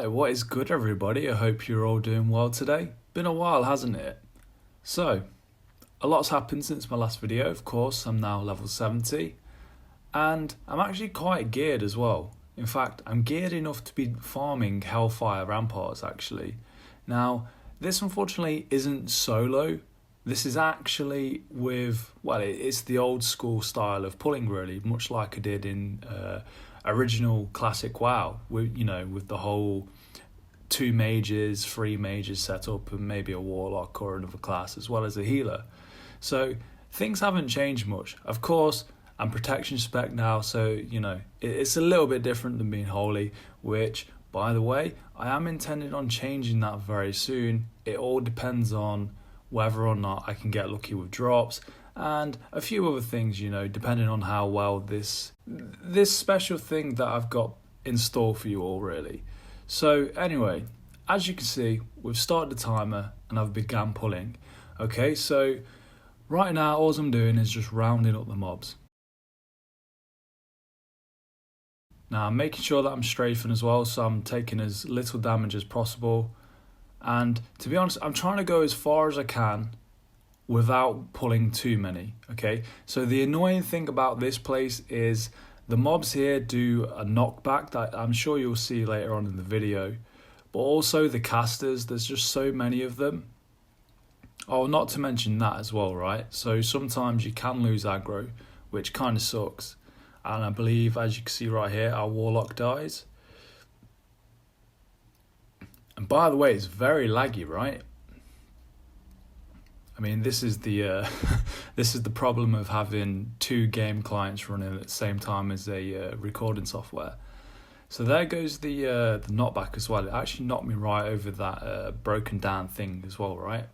Right, what is good everybody? I hope you're all doing well today. Been a while, hasn't it? So, a lot's happened since my last video, of course. I'm now level 70. And I'm actually quite geared as well. In fact, I'm geared enough to be farming Helfire Ramparts actually. Now, this unfortunately isn't solo. This is actually with, well, it's the old school style of pulling really, much like I did in original classic WoW, with the whole 2 mages, 3 mages set up, and maybe a warlock or another class, as well as a healer. So things haven't changed much. Of course, I'm protection spec now, so it's a little bit different than being holy, which, by the way, I am intending on changing that very soon. It all depends on whether or not I can get lucky with drops and a few other things, depending on how well this special thing that I've got in store for you all, really. So anyway, as you can see, we've started the timer and I've begun pulling. Okay, so right now all I'm doing is just rounding up the mobs. Now I'm making sure that I'm strafing as well, so I'm taking as little damage as possible. And to be honest, I'm trying to go as far as I can without pulling too many, okay? So the annoying thing about this place is the mobs here do a knockback that I'm sure you'll see later on in the video, but also the casters, there's just so many of them. Oh, not to mention that as well, right? So sometimes you can lose aggro, which kind of sucks. And I believe, as you can see right here, our warlock dies. And by the way, it's very laggy, right? I mean, this is the this is the problem of having 2 game clients running at the same time as a recording software. So there goes the knockback as well. It actually knocked me right over that broken down thing as well, right?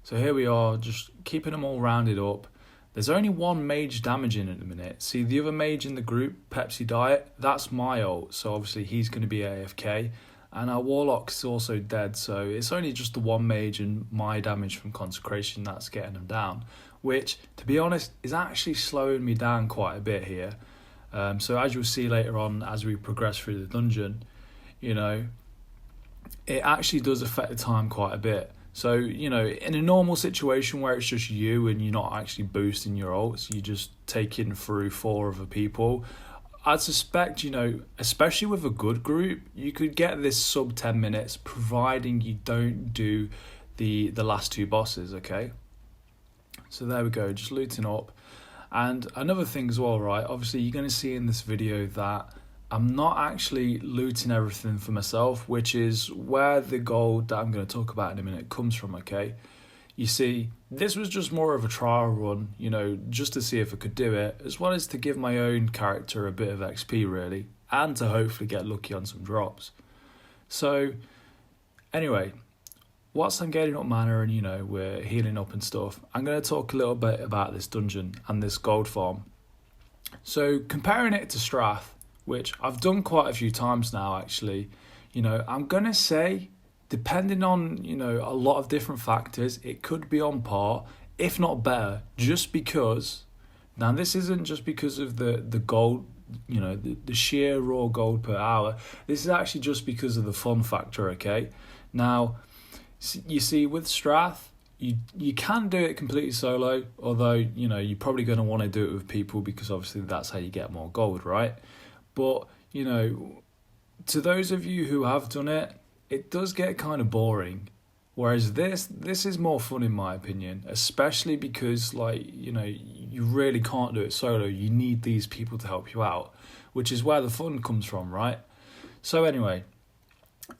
So here we are, just keeping them all rounded up. There's only 1 mage damaging at the minute. See, the other mage in the group, Pepsi Diet, that's my ult. So obviously he's going to be AFK. And our warlock's also dead, so it's only just the 1 mage and my damage from consecration that's getting them down, which, to be honest, is actually slowing me down quite a bit here. So as you'll see later on as we progress through the dungeon, it actually does affect the time quite a bit. So, in a normal situation where it's just you and you're not actually boosting your ults, you're just taking through 4 other people, I'd suspect, especially with a good group, you could get this sub 10 minutes, providing you don't do the last 2 bosses, okay? So there we go, just looting up. And another thing as well, right? Obviously, you're going to see in this video that I'm not actually looting everything for myself, which is where the gold that I'm going to talk about in a minute comes from, okay? You see, this was just more of a trial run, just to see if I could do it, as well as to give my own character a bit of XP really, and to hopefully get lucky on some drops. So, anyway, whilst I'm getting up mana and, we're healing up and stuff, I'm going to talk a little bit about this dungeon and this gold farm. So, comparing it to Strath, which I've done quite a few times now actually, I'm going to say, depending on, a lot of different factors, it could be on par, if not better, just because, now this isn't just because of the gold, the sheer raw gold per hour, this is actually just because of the fun factor, okay? Now, you see, with Strath, you can do it completely solo, although, you're probably going to want to do it with people because obviously that's how you get more gold, right? But, to those of you who have done it, it does get kind of boring, whereas this is more fun in my opinion, especially because you really can't do it solo. You need these people to help you out, which is where the fun comes from, right? So anyway,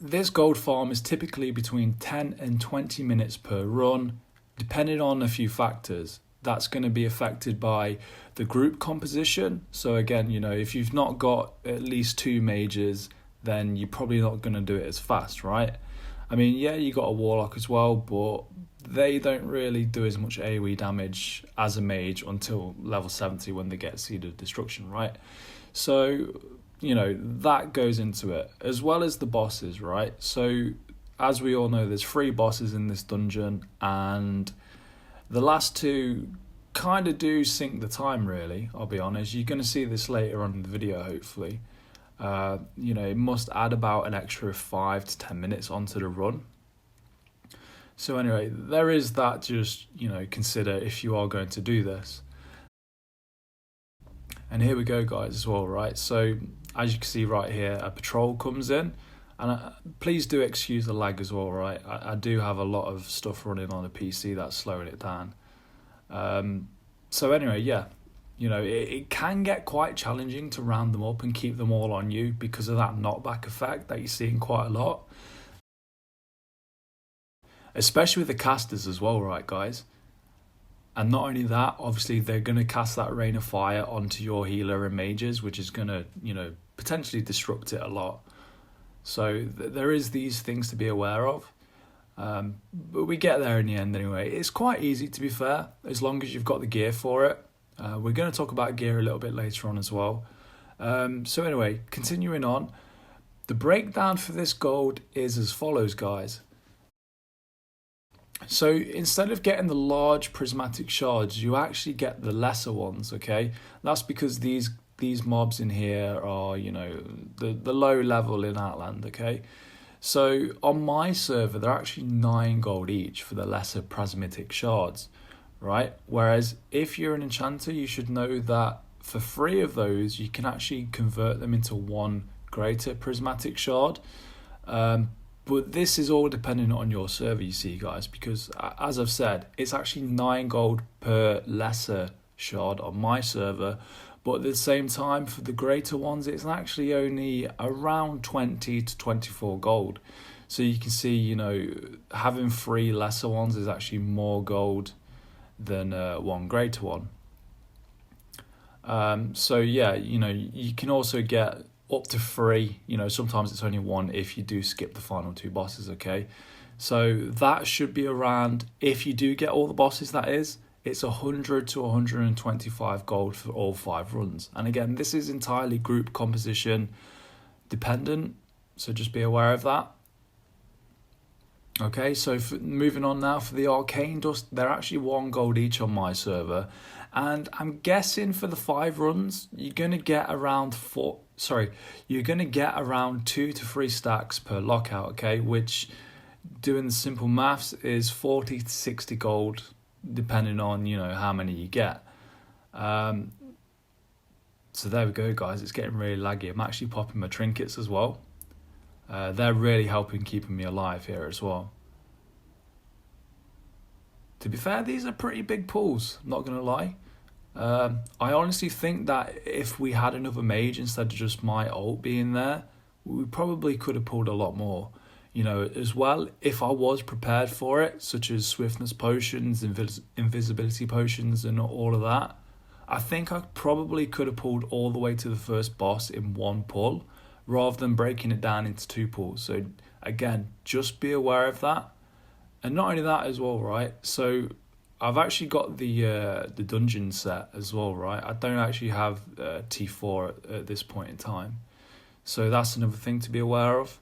this gold farm is typically between 10 and 20 minutes per run, depending on a few factors. That's going to be affected by the group composition. So again, if you've not got at least 2 mages, then you're probably not going to do it as fast, right? I mean, yeah, you got a warlock as well, but they don't really do as much AoE damage as a mage until level 70 when they get Seed of Destruction, right? So, that goes into it, as well as the bosses, right? So, as we all know, there's 3 bosses in this dungeon, and the last 2 kind of do sink the time, really, I'll be honest. You're going to see this later on in the video, hopefully. It must add about an extra 5 to 10 minutes onto the run. So anyway, there is that, just, consider if you are going to do this. And here we go, guys, as well, right? So as you can see right here, a patrol comes in. And please do excuse the lag as well, right? I do have a lot of stuff running on the PC that's slowing it down. So anyway, yeah, it can get quite challenging to round them up and keep them all on you because of that knockback effect that you're seeing quite a lot. Especially with the casters as well, right, guys? And not only that, obviously they're going to cast that rain of fire onto your healer and mages, which is going to, potentially disrupt it a lot. So there is these things to be aware of. But we get there in the end anyway. It's quite easy, to be fair, as long as you've got the gear for it. We're going to talk about gear a little bit later on as well. So anyway, continuing on. The breakdown for this gold is as follows, guys. So instead of getting the large prismatic shards, you actually get the lesser ones, okay? That's because these mobs in here are, the low level in Outland, okay? So on my server, they're actually 9 gold each for the lesser prismatic shards, right? Whereas if you're an enchanter, you should know that for 3 of those, you can actually convert them into 1 greater prismatic shard. But this is all dependent on your server, you see, guys, because as I've said, it's actually 9 gold per lesser shard on my server. But at the same time, for the greater ones, it's actually only around 20 to 24 gold. So you can see, having 3 lesser ones is actually more gold than 1 greater one. So yeah, you can also get up to 3. Sometimes it's only 1 if you do skip the final 2 bosses, okay? So that should be around, if you do get all the bosses, that is, it's 100 to 125 gold for all 5 runs. And again, this is entirely group composition dependent, so just be aware of that. Okay, so moving on now, for the Arcane Dust, they're actually 1 gold each on my server. And I'm guessing for the 5 runs, you're going to get around 2 to 3 stacks per lockout, okay? Which, doing the simple maths, is 40 to 60 gold, depending on, how many you get. So there we go, guys. It's getting really laggy. I'm actually popping my trinkets as well. They're really helping keeping me alive here as well. To be fair, these are pretty big pulls, not going to lie. I honestly think that if we had another mage instead of just my ult being there, we probably could have pulled a lot more. As well, if I was prepared for it, such as swiftness potions, invisibility potions and all of that, I think I probably could have pulled all the way to the first boss in 1 pull, rather than breaking it down into 2 pulls. So again, just be aware of that. And not only that as well, right? So I've actually got the dungeon set as well, right? I don't actually have T4 at this point in time. So that's another thing to be aware of.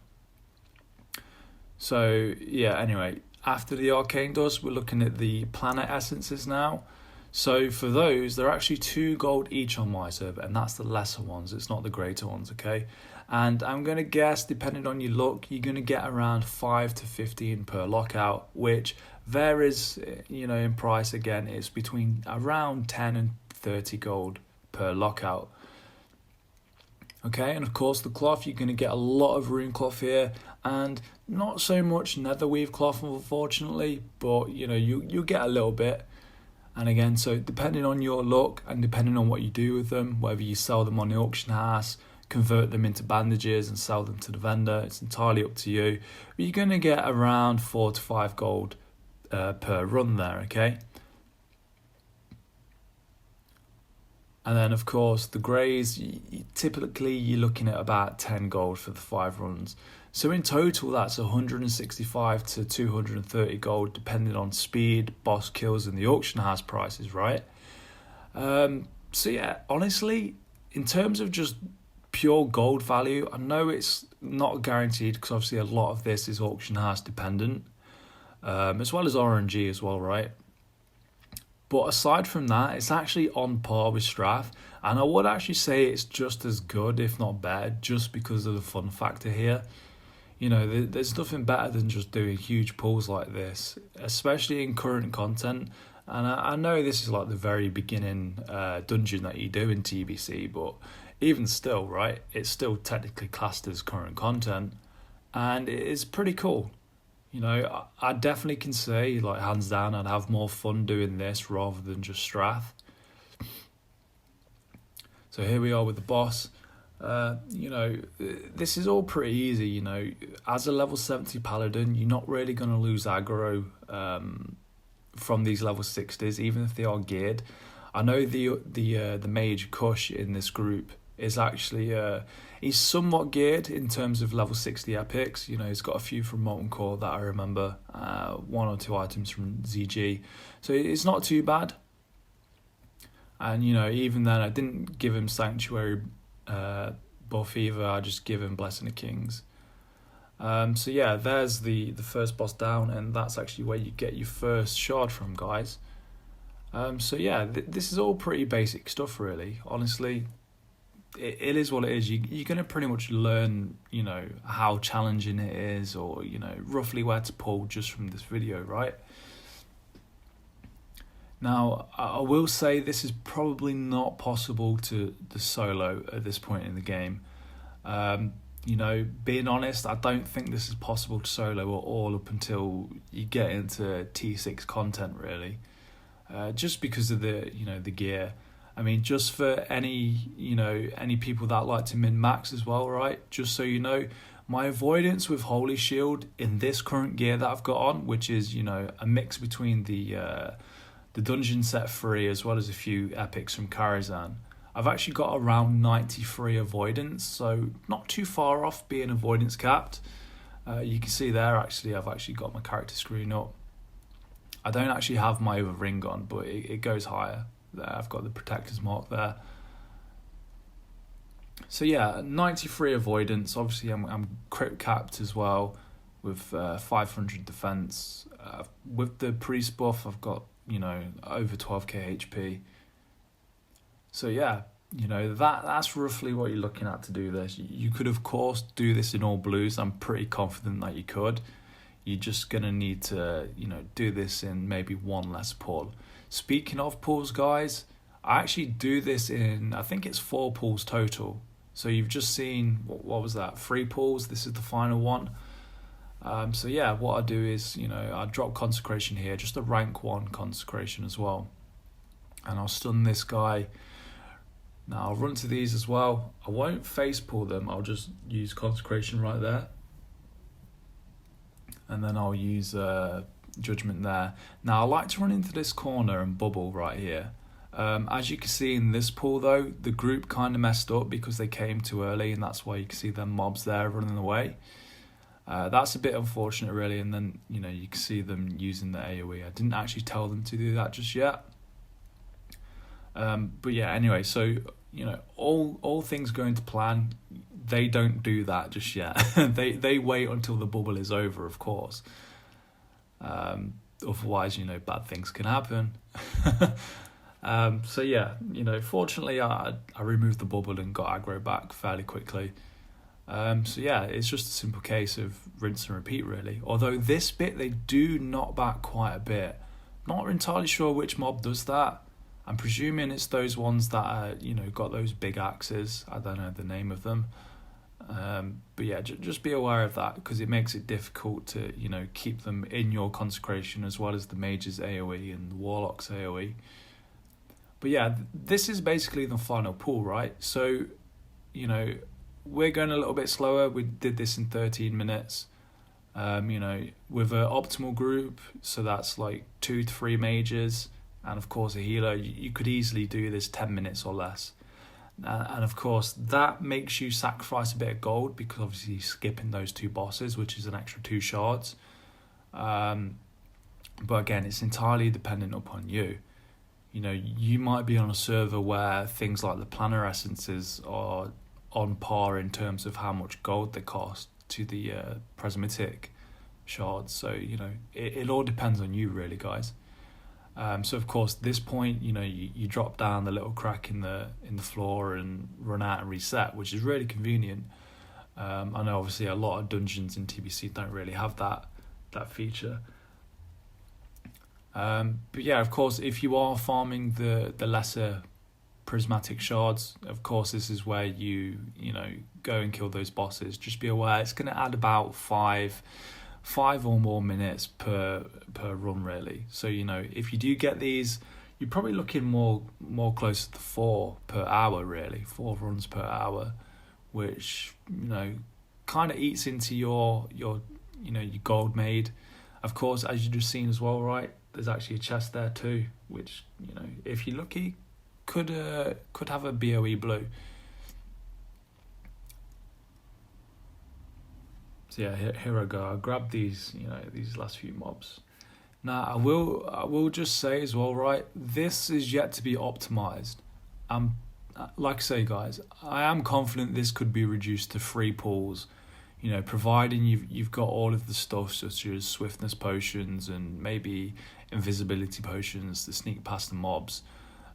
So yeah, anyway, after the Arcane Dust, we're looking at the planet essences now. So for those, they're actually 2 gold each on my server, and that's the lesser ones. It's not the greater ones, okay? And I'm going to guess, depending on your luck, you're going to get around 5 to 15 per lockout, which varies, in price. Again, it's between around 10 and 30 gold per lockout. Okay, and of course the cloth, you're going to get a lot of rune cloth here, and not so much netherweave cloth, unfortunately, but you get a little bit. And again, so depending on your luck and depending on what you do with them, whether you sell them on the auction house, convert them into bandages and sell them to the vendor, it's entirely up to you. But you're going to get around 4 to 5 gold per run there, okay? And then, of course, the greys, typically you're looking at about 10 gold for the 5 runs. So in total, that's 165 to 230 gold, depending on speed, boss kills, and the auction house prices, right? So yeah, honestly, in terms of just pure gold value, I know it's not guaranteed because obviously a lot of this is auction house dependent, as well as RNG as well, right? But aside from that, it's actually on par with Strath, and I would actually say it's just as good, if not better, just because of the fun factor here. You know, there's nothing better than just doing huge pulls like this, especially in current content. And I know this is like the very beginning dungeon that you do in TBC, but even still, right, it's still technically classed as current content, and it is pretty cool. You know, I definitely can say, like, hands down, I'd have more fun doing this rather than just Strath. So here we are with the boss. You know, this is all pretty easy. You know, as a level 70 paladin, you're not really going to lose aggro from these level 60s, even if they are geared. I know the mage Kush in this group is actually he's somewhat geared in terms of level 60 epics. You know, he's got a few from Molten Core that I remember, 1 or 2 items from ZG, so it's not too bad. And you know, even then, I didn't give him Sanctuary buff either. I just give him Blessing of Kings. So yeah, there's the first boss down, and that's actually where you get your first shard from, guys. So yeah, this is all pretty basic stuff, really. Honestly, it is what it is. You're going to pretty much learn, you know, how challenging it is, or, you know, roughly where to pull just from this video, right? Now, I will say this is probably not possible to solo at this point in the game. You know, being honest, I don't think this is possible to solo at all up until you get into T6 content, really. Just because of the gear. I mean, just for any people that like to min-max as well, right? Just so you know, my avoidance with Holy Shield in this current gear that I've got on, which is, you know, a mix between the dungeon set 3 as well as a few epics from Karazhan, I've actually got around 93 avoidance, so not too far off being avoidance capped. You can see there, actually, I've actually got my character screen up. I don't actually have my other ring on, but it goes higher. There, I've got the protector's mark there. So yeah, 93 avoidance. Obviously, I'm crit capped as well with 500 defense. With the priest buff, I've got, you know, over 12k HP. So yeah, you know, that's roughly what you're looking at to do this. You could, of course, do this in all blues. I'm pretty confident that you could. You're just going to need to, you know, do this in maybe one less pull. Speaking of pulls, guys, I actually do this in, I think it's 4 pulls total. So you've just seen, what was that, 3 pulls? This is the final one. So yeah, what I do is, you know, I drop Consecration here, just a rank 1 Consecration as well. And I'll stun this guy. Now I'll run to these as well. I won't face pull them, I'll just use Consecration right there. And then I'll use Judgment there. Now I like to run into this corner and bubble right here. As you can see in this pull though, the group kind of messed up because they came too early, and that's why you can see them mobs there running away. That's a bit unfortunate, really, and then, you know, you can see them using the AoE. I didn't actually tell them to do that just yet. But yeah, anyway, so, you know, all things going to plan, they don't do that just yet. they wait until the bubble is over, of course. Otherwise, you know, bad things can happen. So yeah, you know, fortunately I removed the bubble and got aggro back fairly quickly. So yeah, it's just a simple case of rinse and repeat, really. Although this bit, they do knock back quite a bit. Not entirely sure which mob does that. I'm presuming it's those ones that are, you know, got those big axes. I don't know the name of them. But yeah, just be aware of that, because it makes it difficult to, you know, keep them in your consecration as well as the mage's AoE and the warlock's AoE. But yeah, this is basically the final pull, right? So, you know, we're going a little bit slower. We did this in 13 minutes. You know, with an optimal group, so that's like 2 to 3 mages, and of course a healer, you could easily do this 10 minutes or less. And of course, that makes you sacrifice a bit of gold, because obviously you're skipping those 2 bosses, which is an extra 2 shards. But again, it's entirely dependent upon you. You know, you might be on a server where things like the planner essences are on par in terms of how much gold they cost to the prismatic shards. So, you know, it all depends on you, really, guys. So of course, this point, you drop down the little crack in the floor and run out and reset, which is really convenient. I know obviously a lot of dungeons in TBC don't really have that feature. But yeah, of course, if you are farming the lesser prismatic shards, of course, this is where you go and kill those bosses. Just be aware it's going to add about five or more minutes per run, really. So if you do get these, you're probably looking more closer to 4 per hour, really, 4 runs per hour, which kind of eats into your gold made. Of course, as you just seen as well, right? There's actually a chest there too, which if you're lucky, could have a BOE blue. So yeah, here I go. I grabbed these last few mobs. Now I will just say as well, right? This is yet to be optimized. Like I say, guys, I am confident this could be reduced to 3 pulls. Providing you've got all of the stuff such as swiftness potions and maybe invisibility potions to sneak past the mobs.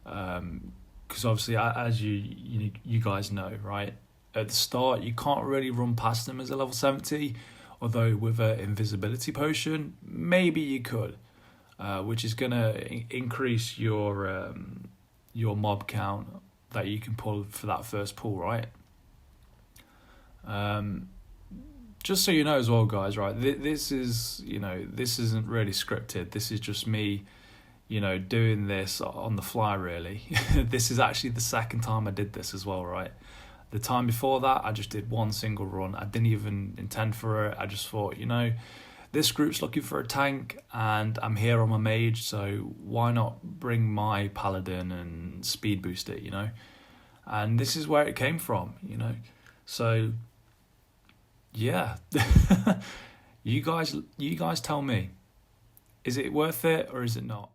Because obviously, as you guys know, right, at the start you can't really run past them as a level 70. Although with an invisibility potion, maybe you could, which is gonna increase your mob count that you can pull for that first pull, right? Just so you know as well, guys, right? This isn't really scripted. This is just me, doing this on the fly, really. This is actually the second time I did this as well, right? The time before that, I just did one single run. I didn't even intend for it. I just thought, this group's looking for a tank, and I'm here on my mage, so why not bring my paladin and speed boost it, And this is where it came from, So yeah, you guys tell me, is it worth it or is it not?